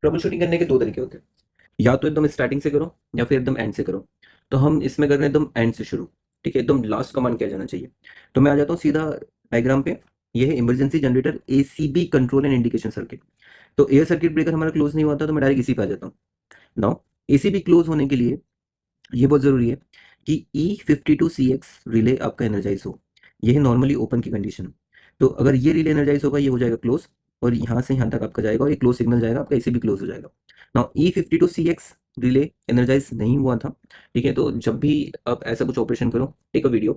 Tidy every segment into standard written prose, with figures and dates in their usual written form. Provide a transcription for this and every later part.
Trouble shooting करने के दो तरीके होते हैं, या तो एकदम स्टार्टिंग से करो या फिर एकदम एंड से करो। तो हम इसमें कर रहे हैं एकदम एंड से शुरू, ठीक है, एकदम लास्ट कमांड किया जाना चाहिए। तो मैं आ जाता हूँ सीधा डायग्राम पे। ये है emergency generator ACB control and indication circuit. तो एयर सर्किट ब्रेकर हमारा क्लोज नहीं हुआ था, तो मैं डायरेक्ट इसी पे आ जाता हूँ। नाउ एसीबी क्लोज होने के लिए ये बहुत ज़रूरी है कि E52CX रिले आपका एनर्जाइज हो। ये है नॉर्मली ओपन की कंडीशन। तो अगर ये रिले एनर्जाइज होगा, ये हो जाएगा क्लोज, और यहाँ से यहाँ तक आपका जाएगा और ये क्लोज सिग्नल जाएगा, आपका एसी भी क्लोज हो जाएगा। नाउ E52CX रिले एनर्जाइज नहीं हुआ था, ठीक है। तो जब भी आप ऐसा कुछ ऑपरेशन करो, टेक अ वीडियो,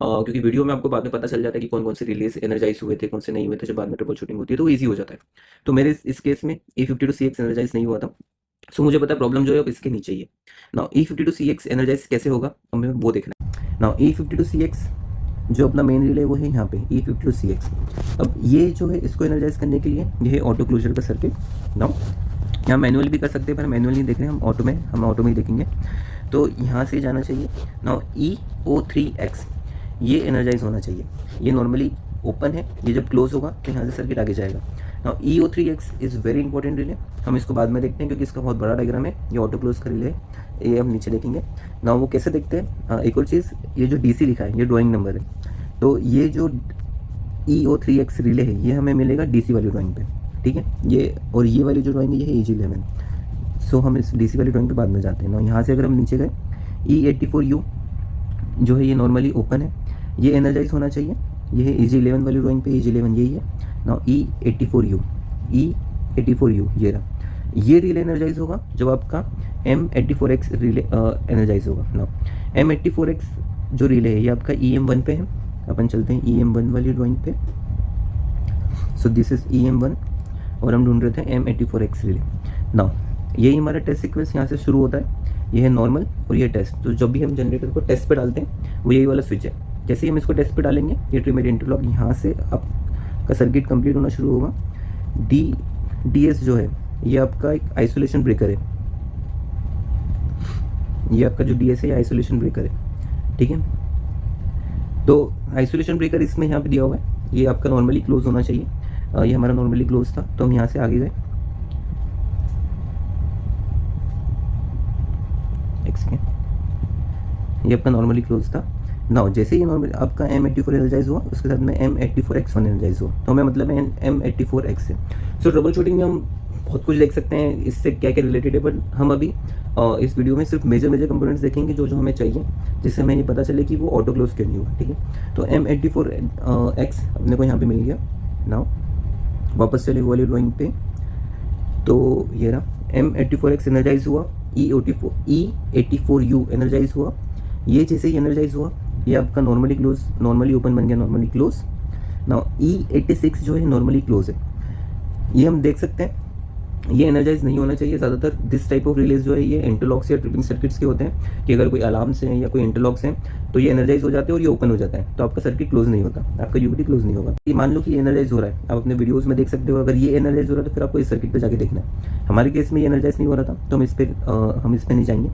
क्योंकि वीडियो में आपको बाद में पता चल जाता है कि कौन कौन से रिलेज एनर्जाइज हुए थे, कौन से नहीं हुए थे। जब बाद में ट्रबल शूटिंग होती है तो वो ईजी हो जाता है। तो मेरे इस केस में E52CX एनर्जाइज नहीं हुआ था। सो मुझे पता है प्रॉब्लम जो है अब इसके नीचे ही है। नाउ E52CX एनर्जाइज कैसे होगा, हमें वो देखना है। नाउ E52CX जो अपना मेन रिले है वो है यहाँ पे E52CX। अब ये जो है इसको एनर्जाइज करने के लिए ये है ऑटो क्लोजर का सर्किट। नाउ यहाँ मैनुअल भी कर सकते हैं, पर मैनुअल नहीं देख रहे हैं हम ऑटो में ही देखेंगे। तो यहाँ से जाना चाहिए। नाउ EO3X ये एनर्जाइज होना चाहिए। ये नॉर्मली ओपन है, ये जब क्लोज होगा तो यहाँ से सर्किट आगे जाएगा। Now EO3X is very important relay. हम इसको बाद में देखते हैं क्योंकि इसका बहुत बड़ा डायग्राम है। ये ऑटो क्लोज का रिले है, ये हम नीचे देखेंगे। नाउ वो कैसे देखते हैं, एक और चीज़, ये जो DC लिखा है ये ड्राइंग नंबर है। तो ये जो EO3X रिले है ये हमें मिलेगा DC वाली ड्राइंग पे, ठीक है। ये और ये वाली जो ड्राइंग है ये है EG11। सो हम इस DC वाली ड्राइंग पे बाद में जाते हैं ना। यहाँ से अगर हम नीचे गए, E84U जो है ये नॉर्मली ओपन है, ये एनर्जाइज होना चाहिए। ये है EG11 वाली ड्राइंग पे, EG11 यही है। नाउ E84U ये रहा। ये रिले एनर्जाइज होगा जब आपका M84X रिले एनर्जाइज होगा। नाउ M84X जो रिले है ये आपका EM1 पे है। अपन चलते हैं EM1 वाली ड्राइंग पे। सो दिस इज EM1 और हम ढूंढ रहे थे M84X रिले। नाउ यही हमारा टेस्ट सीक्वेंस यहाँ से शुरू होता है। ये है नॉर्मल और ये टेस्ट। तो जब भी हम जनरेटर को टेस्ट पे डालते हैं वो यही वाला स्विच है। जैसे ही हम इसको टेस्ट पे डालेंगे ये ट्रिमेड इंटरलॉक यहाँ से आपका सर्किट कंप्लीट होना शुरू होगा। DS जो है ये आपका एक आइसोलेशन ब्रेकर है। ये आपका जो DS है ये आइसोलेशन ब्रेकर है, ठीक है। तो आइसोलेशन ब्रेकर इसमें यहाँ पे दिया हुआ है। ये आपका नॉर्मली क्लोज होना चाहिए। ये हमारा नॉर्मली क्लोज था, तो हम यहाँ से आगे गए। एक सेकेंड, ये आपका नॉर्मली क्लोज था। नाउ जैसे ही नॉर्मल आपका M84 एनर्जाइज हुआ उसके साथ में M84X1 एनर्जाइज हुआ, तो हमें मतलब है M84X से। सो ट्रबल शूटिंग में हम बहुत कुछ देख सकते हैं इससे क्या क्या रिलेटेड है, बट हम अभी इस वीडियो में सिर्फ मेजर कंपोनेंट्स देखेंगे जो जो हमें चाहिए, जिससे हमें ये पता चले कि वो ऑटो क्लोज क्यों नहीं हुआ, ठीक है। तो M84X अपने को यहाँ पे मिल गया। नाउ वापस चले वाली ड्राइंग पे। तो ये रहा M84X एनर्जाइज हुआ, E84U एनर्जाइज हुआ। ये जैसे ही एनर्जाइज हुआ ये आपका नॉर्मली क्लोज, नॉर्मली ओपन बन गया, नॉर्मली क्लोज। नाउ E86 जो है नॉर्मली क्लोज है। ये हम देख सकते हैं ये एनर्जाइज नहीं होना चाहिए। ज़्यादातर दिस टाइप ऑफ रिलेज जो है ये इंटरलॉक्स या ट्रिपिंग सर्किट्स के होते हैं कि अगर कोई अलार्म्स हैं या कोई इंटरलॉक्स हैं तो ये एनर्जाइज हो जाते हैं और ये ओपन हो जाता है, तो आपका सर्किट क्लोज नहीं होता, आपका यूबिटी क्लोज नहीं होगा। ये मान लो कि ये एनर्जाइज हो रहा है, आप अपने वीडियोज़ में देख सकते हो। अगर ये एनर्जाइज हो रहा है तो फिर आपको इस सर्किट पर जाके देखना है। हमारे केस में ये एनर्जाइज नहीं हो रहा था तो हम इस पर नहीं जाएंगे।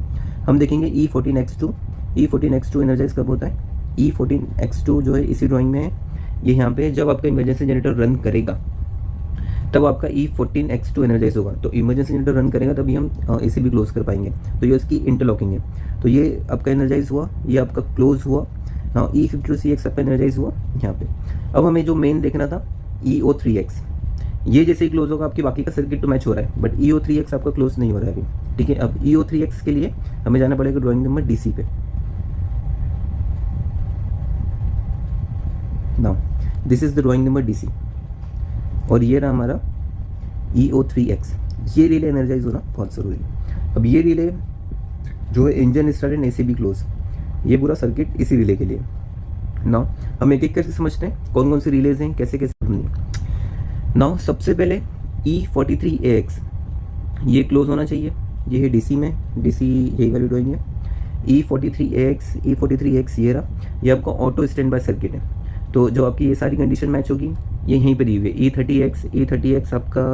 हम देखेंगे E14X2। E14X2 एनर्जाइज कब होता है? E14X2 जो है इसी ड्राइंग में है। ये यहाँ पे जब आपका इमरजेंसी जनरेटर रन करेगा तब आपका E14X2 एनर्जाइज होगा। तो इमरजेंसी जनरेटर रन करेगा तभी हम इसे भी क्लोज कर पाएंगे। तो ये उसकी इंटरलॉकिंग है। तो ये आपका एनर्जाइज हुआ, ये आपका क्लोज हुआ। नाउ E52CX आपका एनर्जाइज हुआ यहाँ पे। अब हमें जो मेन देखना था EO3X, ये जैसे ही क्लोज होगा आपकी बाकी का सर्किट तो मैच हो रहा है, बट EO3X आपका क्लोज नहीं हो रहा है अभी, ठीक है। अब EO3X के लिए हमें जाना पड़ेगा ड्राइंग नंबर DC पे। Now this is the drawing number DC और ये रहा हमारा EO3X। ये रिले एनर्जाइज होना बहुत ज़रूरी है। अब ये रिले जो है इंजन स्टार्ट एंड AC भी क्लोज, ये पूरा सर्किट इसी रिले के लिए। नाउ हम एक एक करके समझते हैं कौन कौन से रिलेज हैं, कैसे कैसे हमने। नाउ सबसे पहले E43AX ये क्लोज होना चाहिए। ये है DC में, DC यही वाली ड्राइंग है। E43AX ये रहा, ये आपका ऑटो स्टैंड बाय सर्किट है। तो जो आपकी ये सारी कंडीशन मैच होगी ये यहीं पर दी हुई है। E30X आपका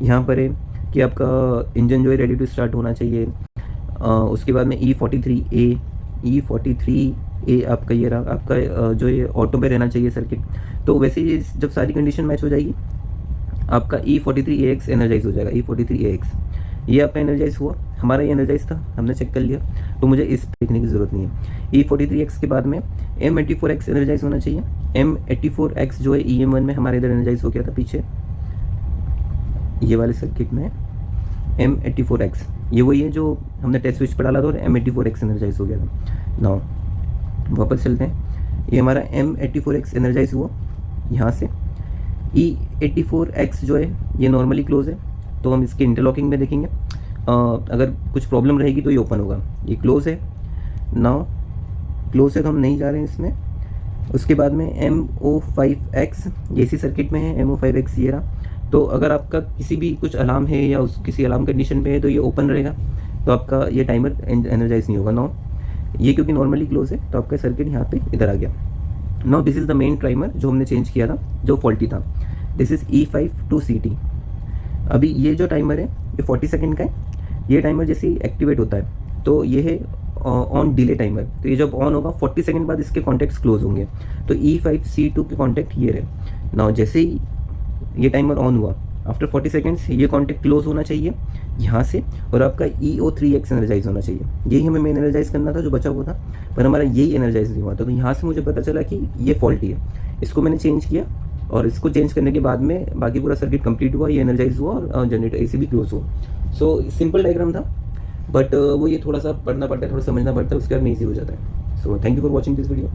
यहाँ पर है कि आपका इंजन जो है रेडी टू स्टार्ट होना चाहिए। उसके बाद में E43A आपका ये रहा, आपका जो ये ऑटो पे रहना चाहिए सर्किट। तो वैसे ही जब सारी कंडीशन मैच हो जाएगी आपका E43AX एनर्जाइज हो जाएगा, E43AX ये आपका एनर्जाइज हुआ, हमारा ये एनर्जाइज था, हमने चेक कर लिया, तो मुझे इस देखने की ज़रूरत नहीं है। E43X के बाद में M84X एनर्जाइज होना चाहिए। M84X जो है EM1 में हमारे इधर एनर्जाइज हो गया था पीछे, ये वाले सर्किट में M84X ये वही है जो हमने टेस्ट स्विच पर डाला था और M84X एनर्जाइज हो गया था। नाउ वापस चलते हैं, ये हमारा M84X एनर्जाइज हुआ यहाँ से। E84X जो है ये नॉर्मली क्लोज है, तो हम इसके इंटरलॉकिंग में देखेंगे, अगर कुछ प्रॉब्लम रहेगी तो ये ओपन होगा। ये क्लोज है, नाउ क्लोज है तो हम नहीं जा रहे हैं इसमें। उसके बाद में MO5X ये इसी सर्किट में है, MO5X ये रहा। तो अगर आपका किसी भी कुछ अलार्म है या उस किसी अलार्म कंडीशन पे है तो ये ओपन रहेगा, तो आपका ये टाइमर एनर्जाइज नहीं होगा। नाउ ये क्योंकि नॉर्मली क्लोज है तो आपका सर्किट यहाँ पे इधर आ गया। Now this is the main timer जो हमने चेंज किया था, जो फॉल्टी था। This is E52CT। अभी ये जो टाइमर है ये 40 सेकंड का है। ये टाइमर जैसे ही एक्टिवेट होता है तो ये है ऑन डिले टाइमर, तो ये जब ऑन होगा 40 सेकंड बाद इसके कॉन्टैक्ट्स क्लोज होंगे। तो E5C2 के कॉन्टैक्ट ये रहे। नाउ जैसे ही ये टाइमर ऑन हुआ, आफ्टर 40 सेकंड्स ये कॉन्टैक्ट क्लोज होना चाहिए यहाँ से, और आपका EO3X एनर्जाइज होना चाहिए। यही हमें मेन एनर्जाइज करना था जो बचा हुआ था, पर हमारा यही एनर्जाइज नहीं हुआ था। तो यहाँ से मुझे पता चला कि ये फॉल्टी है। इसको मैंने चेंज किया और इसको चेंज करने के बाद में बाकी पूरा सर्किट कंप्लीट हुआ, ये एनर्जाइज हुआ और जनरेटर AC भी क्लोज हुआ। सो सिंपल डायग्राम था, बट वो ये थोड़ा सा पढ़ना पड़ता है, थोड़ा समझना पड़ता है, उसके बाद में ईजी हो जाता है। So thank you for watching this video.